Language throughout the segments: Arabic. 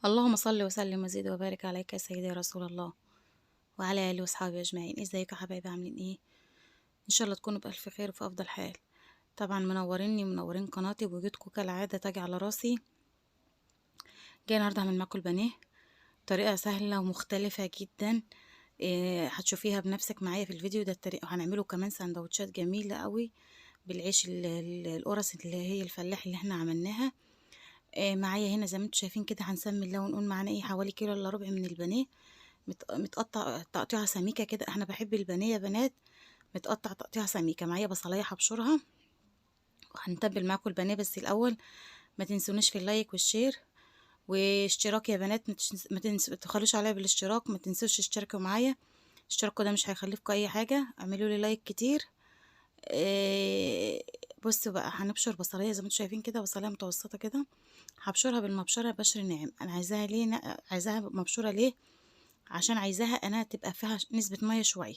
اللهم صل وسلم وزد وبارك عليك يا سيدي يا رسول الله وعلى آله وصحبه أجمعين. ازيكم يا حبايبي؟ عاملين ايه؟ ان شاء الله تكونوا بألف خير وفي أفضل حال. طبعا منوريني ومنورين قناتي، بوجودكم كالعادة تاج على راسي. جاي النهارده اعمل معاكم البانيه طريقة سهلة ومختلفة جدا. هتشوفيها بنفسك معايا في الفيديو ده الطريقة، وهنعمله كمان سندوتشات جميلة قوي بالعيش القرص اللي هي الفلاح اللي احنا عملناها. معايا هنا زي ما انتم شايفين كده، هنسمي الله ونقول معانا ايه، حوالي كيلو الا ربع من البانيه متقطع تقطيعه سميكه كده. انا بحب البانيه يا بنات متقطع تقطيعه سميكه. معايا بصلايه هبشرها، وهنتبل معاكم البانيه. بس الاول ما تنسونيش في اللايك والشير واشتراك يا بنات. ما تخلوش عليا بالاشتراك، ما تنسوش تشتركوا معايا. اشتراكوا ده مش هيخليكم اي حاجه، اعملوا لي لايك كتير. إيه، بصوا بقى، هنبشر بصلايه زي ما انتم شايفين كده، بصلايه متوسطه كده. هبشرها بالمبشره بشر ناعم. انا عايزاها ليه عايزاها مبشوره ليه؟ عشان عايزاها انا تبقى فيها نسبة مية شوية.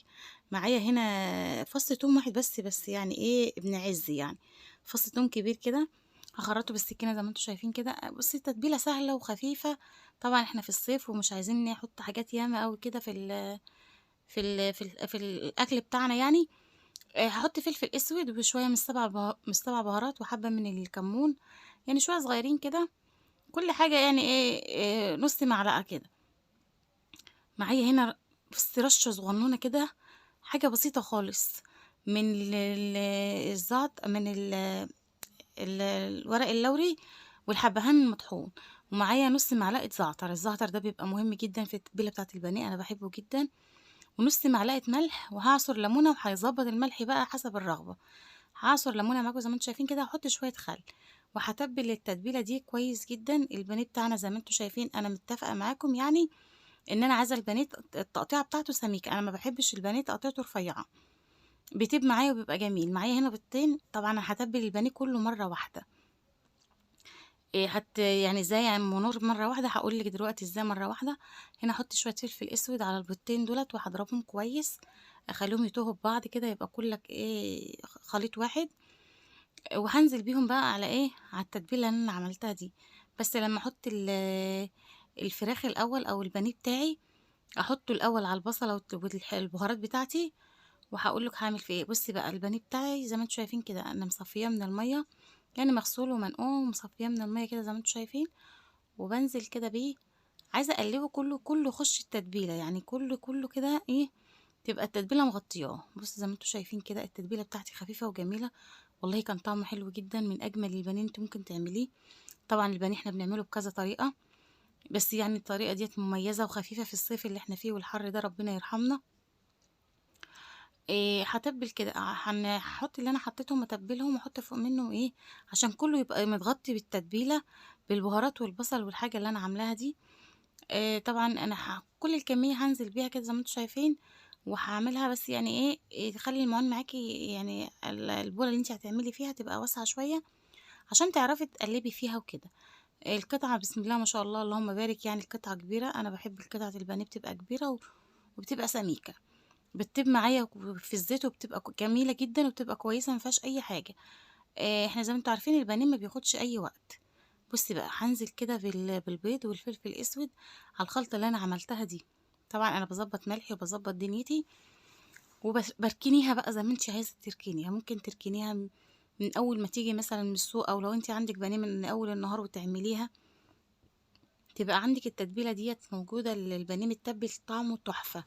معايا هنا فص توم واحد بس يعني ايه، ابن عز يعني. فص توم كبير كده، هخرطه بالسكينة زي ما انتم شايفين كده. بصي التتبيلة سهلة وخفيفة. طبعا احنا في الصيف ومش عايزين نحط حاجات ياما قوي كده في الاكل بتاعنا يعني. هحط فلفل اسود وشوية من من السبع بهارات وحبة من الكمون، يعني شوية صغيرين كده. كل حاجة يعني ايه نص معلقة كده. معايا هنا بس رشة صغنونة كده، حاجة بسيطة خالص من الزعت، من الورق اللوري والحبهان المطحون. ومعايا نص معلقة زعتر. الزعتر ده بيبقى مهم جدا في التتبيلة بتاعة البانيه، انا بحبه جدا. ونص معلقة ملح، وهعصر ليمونة، وهيظبط الملح بقى حسب الرغبة. هعصر ليمونة معاكم زي ما انتم شايفين كده، هحط شوية خل، وهتبل التتبيلة دي كويس جدا. البانيه بتاعنا زي ما انتم شايفين انا متفقة معاكم يعني ان انا عايزه البانيه التقطيعه بتاعته سميكه. انا ما بحبش البانيه تقطيعته رفيعه، بيطيب معايا وبيبقى جميل. معايا هنا بيضتين. طبعا انا هتبل البانيه كله مره واحده. إيه يعني ازاي يعني منور مره واحده؟ هقول لك دلوقتي ازاي مره واحده. هنا احط شويه فلفل اسود على البيضتين دولت، وهضربهم كويس، اخليهم يتوهوا ببعض كده، يبقى كلك ايه خليط واحد. وهنزل بيهم بقى على ايه، على التتبيله اللي انا عملتها دي. بس لما احط الفراخ الاول او البانيه بتاعي، احطه الاول على البصله والبهارات بتاعتي. وهقول لك هعمل فيه ايه. بصي بقى، البانيه بتاعي زي ما انتم شايفين كده انا مصفياه من الميه، يعني مغسول ومنقوع ومصفياه من الميه كده زي ما انتم شايفين. وبنزل كده بيه، عايزه اقلبه كله يخش التتبيله، يعني كله كده ايه، تبقى التتبيله مغطياه. بصي زي ما انتم شايفين كده التتبيله بتاعتي خفيفه وجميله. والله كان طعمه حلو جدا، من اجمل البانيه انت ممكن تعمليه. طبعا البانيه احنا بنعمله بكذا طريقه، بس يعني الطريقه ديت مميزه وخفيفه في الصيف اللي احنا فيه والحر ده، ربنا يرحمنا. هاتبّل كده، هاحط اللي أنا حطيتهم أتبّلهم، وأحط فوق منه إيه، عشان كلّه يبقى متغطي بالتتبيلة، بالبهارات والبصل والحاجة اللي أنا عاملاها دي. طبعًا أنا كل الكمية هانزل بيها كده زي ما أنتم شايفين، وهاعملها بس يعني إيه، تخلّي المعون معاكِ، يعني البولة اللي أنتِ هتعملي فيها تبقى واسعة شوية، عشان تعرفي تقلّبي فيها وكده. القطعة بسم الله ما شاء الله اللهم بارك، يعني القطعة كبيرة. أنا باحب قطعة البانيه بتبقى كبيرة وبتبقى سميكة. بتطيب معايا في الزيت، وبتبقى جميلة جدًا، وبتبقى كويسة ما فيهاش أي حاجة. إحنا زي ما أنتم عارفين البانيه ما بياخدش أي وقت. بُصّي بقى، هانزل كده بالبيض والفلفل الأسود على الخلطة اللي أنا عملتها دي. طبعًا أنا باضبّط ملحي وباضبّط دنيتي، باركنيها بقى زي ما أنتِ عايزة تركنيها. ممكن تركنيها من أول ما تيجي مثلًا من السوق، أو لو أنتِ عندِك بانيه من أول النهار وتعمليها، تبقى عندِك التتبيلة ديّة موجودة، البانيه متّبل طعمه تحفة.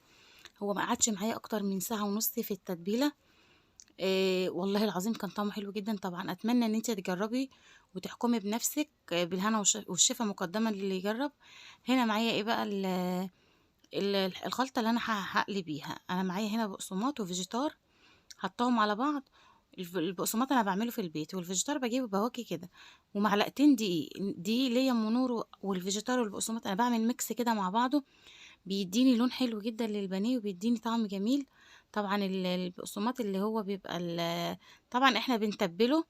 هو ما قعدش معايا أكتر من ساعة ونُص في التتبيلة. والله العظيم كان طعمه حلو جدًا. طبعًا أتمنى إن أنتِ تجرّبي وتحكمي بنفسِك، بالهنا والشفا مقدمًا للي يجرّب. هنا معايا إيه بقى الخلطة اللي أنا هاقلي بيها. أنا معايا هنا بقسماط وفيجيتار، حاطاهم على بعض. البقسماط أنا باعمله في البيت، والفيجيتار باجيبه بواكي كده، ومعلقتين دقيق. دقيق ليا منور، والفيجيتار والبقسماط أنا باعمل mix كده مع بعضه، بيدّيني لون حلو جدًا للبانيه، وبيدّيني طعم جميل. طبعًا البقسماط اللي هو بيبقى طبعًا إحنا بنتبّله.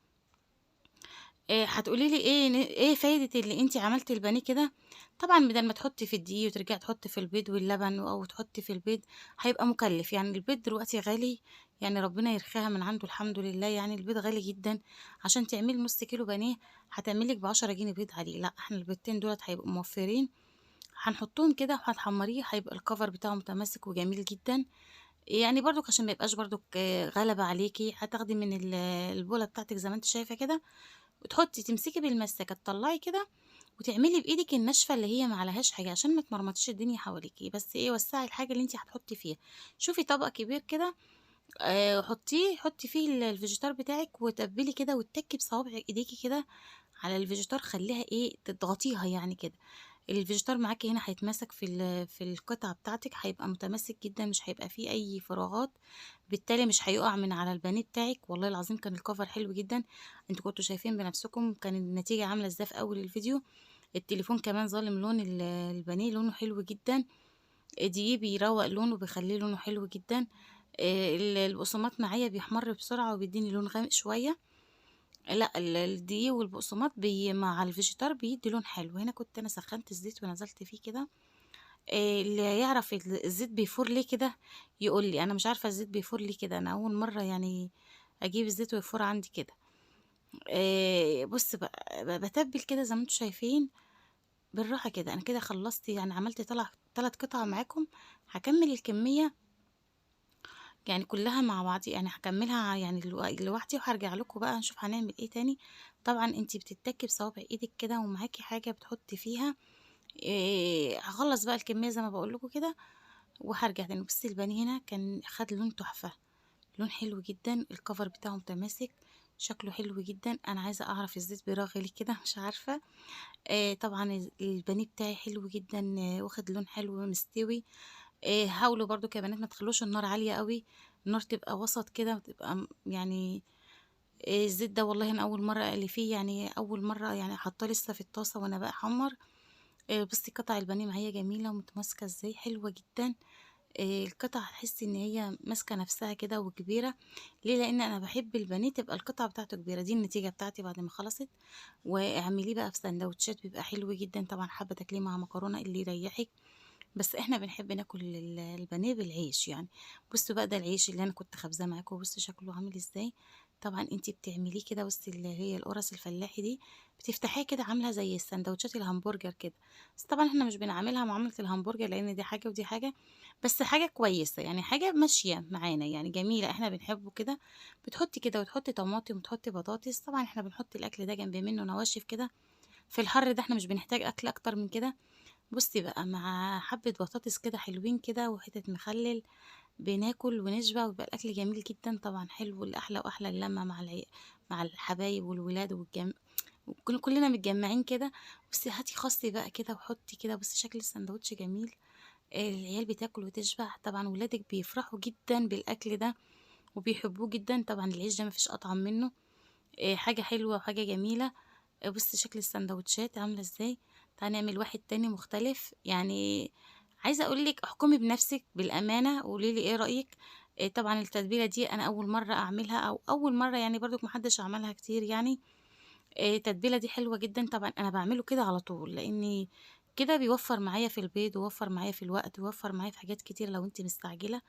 هتقولي لي إيه فايدة اللي أنتِ عملتِ البانيه كده؟ طبعًا بدل ما تحطّي في الدقيق وترجعي تحطّي في البيض واللبن، أو تحطّي في البيض، هيبقى مُكلِّف. يعني البيض دلوقتي غالي، يعني ربنا يرخيها من عنده الحمد لله. يعني البيض غالي جدًا، عشان تعملي نُص كيلو بانيه هتعملي لِك ب10 جنيه بيض عليه. لأ، إحنا البيضتين دُولة هيبقوا موفّرين. هنحطهم كده وهتحمريه، هيبقى الكفر بتاعه متماسك وجميل جدا. يعني برضك عشان ما يبقاش برضك غلبة عليكي، هتاخدي من البولة بتاعتك زي ما انت شايفة كده، وتحطي تمسكي بالمسكة تطلعي كده، وتعملي بايدك الناشفة اللي هي معلهاش حاجة عشان ما تمرمطيش الدنيا حواليكي، بس ايه وسعي الحاجة اللي انت هتحطي فيها. شوفي طبق كبير كده، حطي فيه الفيجيتار بتاعك وتبلي كده، واتكي بصوابع ايديكي كده على الفيجيتار، خليها ايه تضغطيها يعني كده. الفيجيتار معاكِ هنا هيتمسك في القطعة بتاعتِك، هيبقى متماسك جدًا، مش هيبقى فيه أي فراغات، بالتالي مش هيُقع من على البانيه بتاعِك. والله العظيم كان الcover حلو جدًا، أنتم كنتم شايفين بنفسكم كان النتيجة عاملة إزاي في أول الفيديو. التليفون كمان ظالم لون البانيه، لونه حلو جدًا، دقيق بيروّق لونه وبيخلّيه لونه حلو جدًا. البقسماط معايا بيحمر بسرعة وبيدّيني لون غامق شوية. لأ الدقيق والبقسماط مع الفيجيتار بيدّي لون حلو. هنا كنت أنا سخّنت الزيت ونزلت فيه كده. اللي يعرف الزيت بيفور ليه كده يقول لي، أنا مش عارفة الزيت بيفور ليه كده، أنا أول مرّة يعني أجيب الزيت ويفور عندي كده. بُص بقى باتبّل كده زي ما أنتم شايفين بالراحة كده. أنا كده خلّصت يعني عملت 3 قطع معاكم، هاكمّل الكمية يعني كلّها مع بعضي، يعني هاكمّلها يعني لوحدي وهارجع لكم بقى نشوف هنعمل إيه تاني. طبعًا أنتِ بتتّكي بصوابع إيدِك كده ومعاكِ حاجة بتحطّي فيها. هاخلّص بقى الكمية زي ما باقول لكم كده وهارجع تاني. بُصّي البانيه هنا كان خَد لون تحفة، لون حلو جدًا، الcover بتاعه متماسك، شكله حلو جدًا. أنا عايزة أعرف الزيت بيرغلي كده مش عارفة. طبعًا البانيه بتاعي حلو جدًا، واخد لون حلو مستوي. حاولوا برضه يا بنات ما تخلّوش النار عالية أوي، النار تبقى وسط كده وتبقى يعني الزيت ده والله أنا أول مرّة أقلي فيه، يعني أول مرّة يعني حاطاه لسه في الطاسة وأنا باحمّر. بُصّي قطع البانيه معايا جميلة ومتماسكة إزاي، حلوة جدًا. القطع هتحسّي إن هي ماسكة نَفْسها كده وكبيرة. ليه؟ لإن أنا باحب البانيه تبقى القطعة بتاعته كبيرة. دي النتيجة بتاعتي بعد ما خلصت. واعمليه بقى في ساندوتشات بيبقى حلو جدًا، طبعًا حابة تاكليه مع مكرونة اللي يريّحِك. بس إحنا بنحب ناكل البانيه بالعيش يعني. بُصّوا بقى ده العيش اللي أنا كنت خابزاه معاكم، بُصّوا شكله عامل إزاي. طبعًا أنتِ بتعمليه كده بُصّي اللي هي القرص الفلاحي دي، بتفتحيها كده عاملة زي الساندوتشات الهمبرجر كده. بس طبعًا إحنا مش بنعاملها معاملة الهمبرجر لإن دي حاجة ودي حاجة، بس حاجة كويسة، يعني حاجة ماشية معانا يعني جميلة، إحنا بنحبه كده. بتحطّي كده وتحطّي طماطم وتحطّي بطاطس، طبعًا إحنا بنحط الأكل ده جنب منه نواشف كده، في الحر ده إحنا مش بنحتاج أكل أكتر من كده. بُصّي بقى مع حبّة بطاطس كده حلوين كده وحتت مخلِّل، بناكل ونشبع ويبقى الأكل جميل جدًا. طبعًا حلو لأحلى وأحلى اللمة مع الحبايب والولاد كلنا متجمّعين كده. بُصّي هاتي خَصّ بقى كده وحطّي كده، بُصّي شكل الساندوتش جميل. العيال بتاكل وتشبع، طبعًا ولادِك بيفرحوا جدًا بالأكل ده وبيحبوه جدًا. طبعًا العيش ده ما فيش أطعم منه. حاجة حلوة وحاجة جميلة. بُصّي شكل الساندوتشات عاملة إزاي. تعالي نعمل واحد تاني مختلف، يعني عايزة أقول لِك احكمي بنفسِك بالأمانة وقولي لي إيه رأيِك. طبعًا التتبيلة دي أنا أول مرّة أعملها أو أول مرّة يعني برضك ما حدش عملها كتير يعني. التتبيلة دي حلوة جدًا، طبعًا أنا باعمله كده على طول، لإني كده بيوفّر معايا في البيض ووفّر معايا في الوقت ووفّر معايا في حاجات كتير لو أنتِ مستعجلة.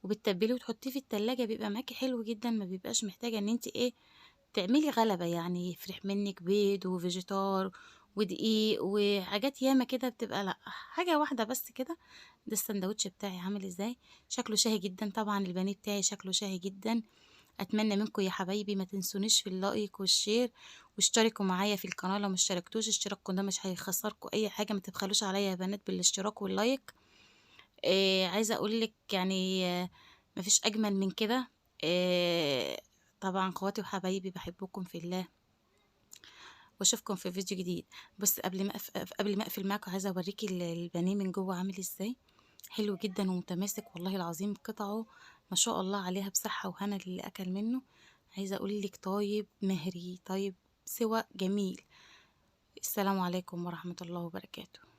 وبتتبّليه وتحطيه في التلاجة بيبقى معاكِ حلو جدًا، ما بيبقاش محتاجة إن أنتِ إيه تعملي غلبة يعني يفرح منِّك بيض وفيجيتار ودقيق وحاجات ياما كده بتبقى لأ، حاجة واحدة بس كده. ده الساندوتش بتاعي عامل إزاي، شكله شهي جدًا. طبعًا البانيه بتاعي شكله شهي جدًا. أتمنى منكم يا حبايبي ما تنسونيش في اللايك والشير، واشتركوا معايا في القناة لو ما اشتركتوش. اشتراككم ده مش هيخسركم أي حاجة، ما تبخلوش عليَّ يا بنات بالاشتراك واللايك. عايزة أقول لِك يعني ما فيش أجمل من كده. آآ طبعًا اخواتي وحبايبي باحبكم في الله، واشوفكم في فيديو جديد. بُصّي قبل ما أقفل معاكم عايزة أوريكِ البانيه من جوّه عامل إزاي، حلو جدًا ومتماسك والله العظيم قطعه ما شاء الله عليها بصحة وهنا للي أكل منه. عايزة أقول لِك طايب مهري، طايب سِوَى جميل. السلام عليكم ورحمة الله وبركاته.